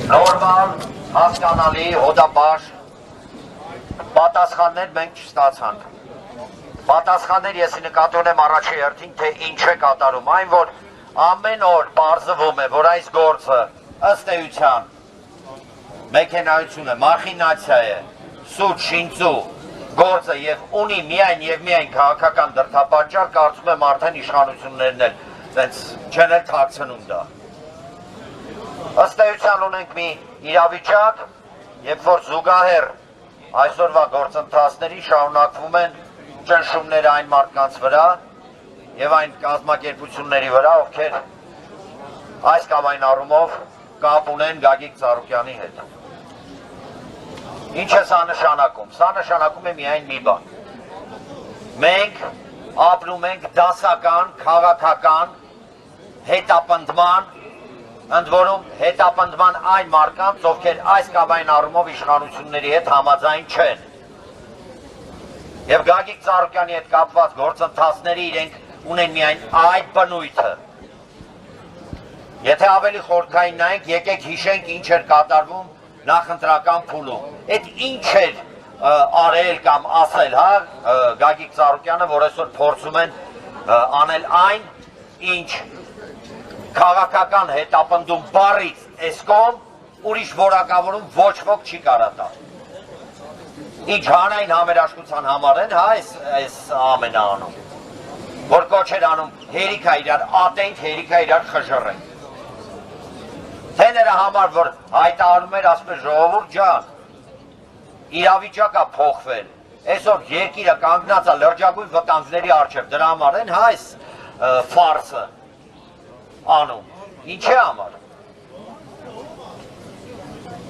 Նորմալ, հասկանալի, հոդաբար պատասխաններ մենք չստացանք։ Պատասխաններ ես նկատի ունեմ առաջի հերթին, թե ինչ է կատարում, այն որ ամեն օր պարզվում է, որ այս գործը ըստ էության մեքենայություն է, մախինացիա է, սուտ, շինծու գործը եւ ունի միայն քաղաքական դրդապատճառ, կարծում եմ արդեն իշխանություններն էլ տենց չեն էլ թաքցնում դա։ Ըստ էության ունենք մի իրավիճակ, երբ որ զուգահեռ այսօրվա գործընթացների շարունակվում են ճնշումները այն մարդկանց վրա եւ այն կազմակերպությունների վրա, ովքեր այս կամ այն առումով կապ ունեն Գագիկ Ծառուկյանի հետ։ Ինչ է սա նշանակում։ Սա նշանակում է միայն մի բան։ Մենք ապրում ենք դասական, քաղաքական հետապնդման, ընդ որում հետապնդման այն մարդկանց, ովքեր այս կամ այն առումով իշխանությունների հետ համաձայն չեն։ Եվ Գագիկ Ծառուկյանի հետ կապված գործընթացները իրենք ունեն միայն այդ բնույթը։ Եթե ավելի խորքային նայենք, եկեք հիշենք ինչ էր կատարվում նախընտրական փուլում։ Այդ ինչ էր արել կամ ասել, Գագիկ Ծառուկյանը, որ այսօր փորձում են անել այն, ինչ քաղաքական հետապնդում բառից էսկոմ ուրիշ որակավորում ոչ ոք չի կարա տալ։ Ինչ հանրային համերաշխության համար են, այս ամենը անում, որ կոչ էր անում հերիքա իրար ատենք, հերիքա իրար խժռենք։ Թե նրա համար, որ հայտարարում էր, ասում էր ժողովուրդ ջան, իրավիճակա փոխվել, այսօր երկիրը կանգնած է լրջագույն վտանգների առջև, դրա համար են այս ֆարսը անում, ինչի համար։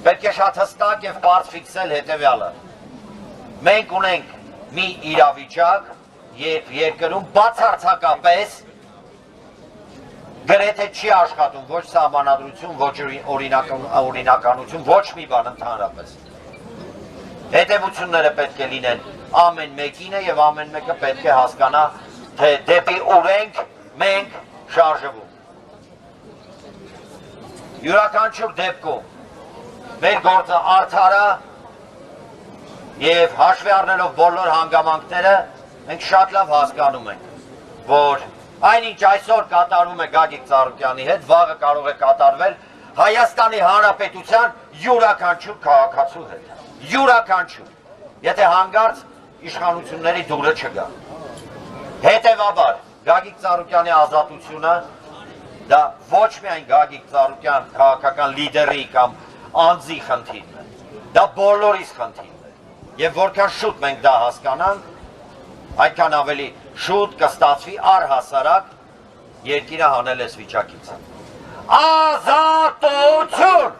Պետք է շատ հստակ և պարզ ֆիքսել հետևյալը։ Մենք ունենք մի իրավիճակ, երբ երկրում բացարձակապես գրեթե չի աշխատում ոչ սահմանադրություն, ոչ օրինականություն, ոչ մի բան ընդհանրապես։ Հետևությունները պետք է լինեն ամեն մեկինը և ամեն մեկը պետք է հասկանա, թե դեպի ուր ենք մենք շարժվում։ Յուրաքանչյուր դեպքում մեր գործը արդար է և հաշվի առնելով բոլոր հանգամանքները մենք շատ լավ հասկանում ենք, որ այնինչ այսօր կատարվում է Գագիկ Ծառուկյանի հետ, վաղը կարող է կատարվել Հայաստանի Հանրապետության յուրաքանչյուր քաղաքացու հետ։ Յուրաքանչյուր, եթե հանգարց իշխանությունների դուրը չգա։ Հետևաբար, Գագիկ Ծառուկյանի ազատությունը դա ոչ միայն Գագիկ Ծառուկյան քաղաքական լիդերի կամ անձի խնդիրն է, դա բոլորիս խնդիրն է։ Եվ որքան շուտ մենք դա հասկանանք, այդքան ավելի շուտ կստացվի առհասարակ երկիրը հանել էս վիճակից։ Ազատություն!